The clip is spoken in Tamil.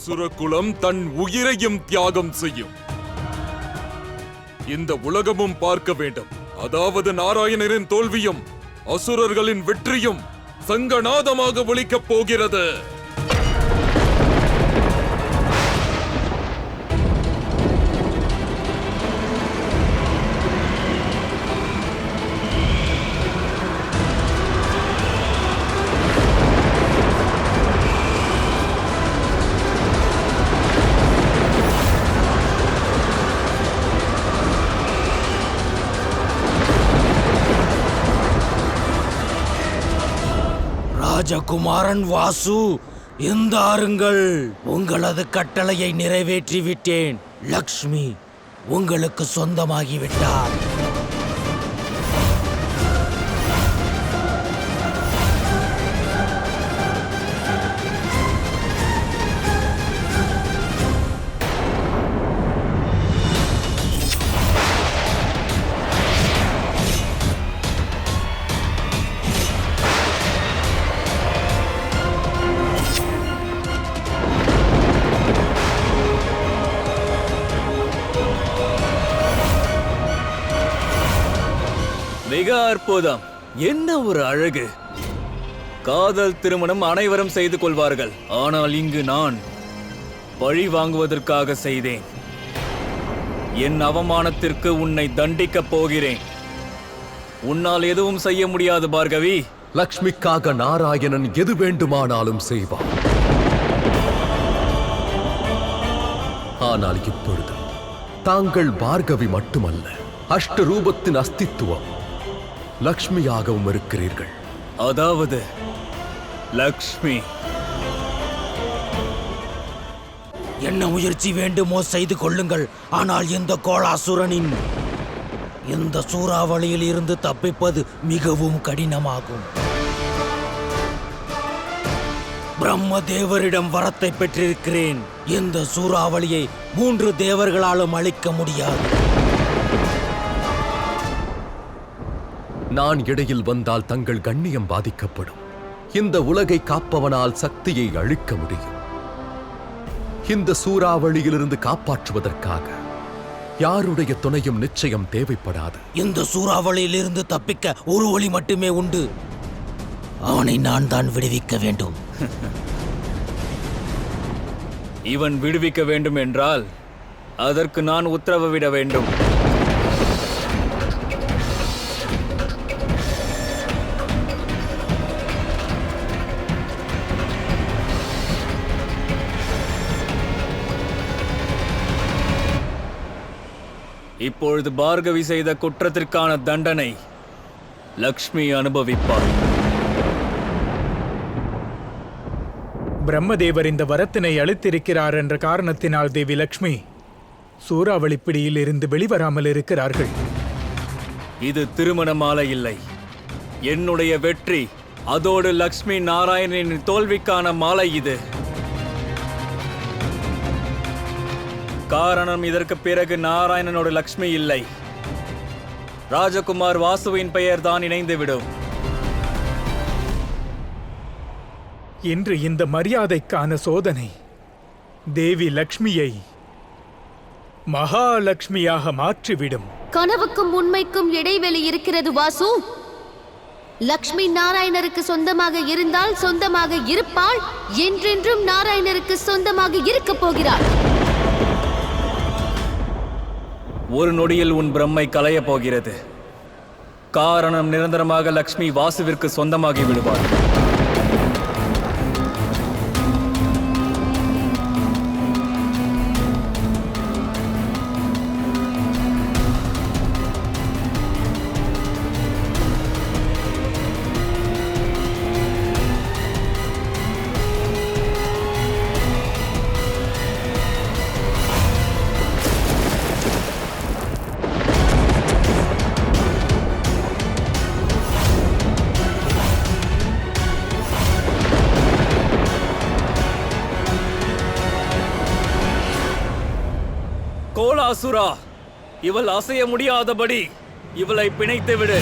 அசுரகுலம் தன் உயிரையும் தியாகம் செய்யும். இந்த உலகமும் பார்க்க வேண்டும். அதாவது நாராயணரின் தோல்வியும் அசுரர்களின் வெற்றியும் சங்கநாதமாக ஒலிக்கப் போகிறது. ராஜகுமாரன் வாசு, எந்தாருங்கள். உங்களது கட்டளையை நிறைவேற்றிவிட்டேன். லக்ஷ்மி உங்களுக்கு சொந்தமாகிவிட்டார். மிக அற்புதம். என்ன ஒரு அழகு! காதல் திருமணம் அனைவரும் செய்து கொள்வார்கள். ஆனால் இங்கு நான் பழி வாங்குவதற்காக செய்தேன். என் அவமானத்திற்கு உன்னை தண்டிக்கப் போகிறேன். உன்னால் எதுவும் செய்ய முடியாது பார்கவி. லக்ஷ்மிக்காக நாராயணன் எது வேண்டுமானாலும் செய்வார். ஆனால் இப்பொழுது தாங்கள் பார்கவி மட்டுமல்ல, அஷ்டரூபத்தின் அஸ்தித்துவம் லக்ஷ்மியாகவும் இருக்கிறீர்கள். அதாவது லக்ஷ்மி. என்ன முயற்சி வேண்டுமோ செய்து கொள்ளுங்கள். ஆனால் இந்த கோலாசுரனின் இந்த சூறாவளியில் இருந்து தப்பிப்பது மிகவும் கடினமாகும். பிரம்மதேவரிடம் வரத்தை பெற்றிருக்கிறேன். இந்த சூறாவளியை 3 தேவர்களாலும் அழிக்க முடியாது. நான் இடையில் வந்தால் தங்கள் கண்ணியம் பாதிக்கப்படும். இந்த உலகை காப்பவனால் சக்தியை அழிக்க முடியும். இந்த சூறாவளியிலிருந்து காப்பாற்றுவதற்காக யாருடைய துணையும் நிச்சயம் தேவைப்படாது. இந்த சூறாவளியிலிருந்து தப்பிக்க ஒரு வழி மட்டுமே உண்டு. அவனை நான் தான் விடுவிக்க வேண்டும். இவன் விடுவிக்க வேண்டும் என்றால் அதற்கு நான் உத்தரவு விட வேண்டும். இப்பொழுது பார்கவி செய்த குற்றத்திற்கான தண்டனை லக்ஷ்மி அனுபவிப்பார். பிரம்மதேவர் இந்த வரத்தினை அளித்திருக்கிறார் என்ற காரணத்தினால் தேவி லக்ஷ்மி சூறாவளி பிடியில் இருந்து வெளிவராமல் இருக்கிறார்கள். இது திருமண மாலை இல்லை, என்னுடைய வெற்றி, அதோடு லக்ஷ்மி நாராயணனின் தோல்விக்கான மாலை இது. காரணம், இதற்கு பிறகு நாராயணனோட லக்ஷ்மி இல்லை, ராஜகுமார் வாசுவின் பெயர் தான் இணைந்துவிடும். இன்று இந்த மரியாதைக்கான சோதனை தேவி லக்ஷ்மியை மகாலட்சுமியாக மாற்றிவிடும். கனவுக்கும் உண்மைக்கும் இடைவெளி இருக்கிறது வாசு. லக்ஷ்மி நாராயணருக்கு சொந்தமாக இருந்தால் சொந்தமாக இருப்பாள். என்றென்றும் நாராயணருக்கு சொந்தமாக இருக்க போகிறாள். ஒரு நொடியில் உன் பிரம்மை கலைய போகிறது. காரணம், நிரந்தரமாக லக்ஷ்மி வாசுவிற்கு சொந்தமாகி விடுவார். கோலாசுரா, இவள் அசைய முடியாதபடி இவளை பிணைத்து விடு.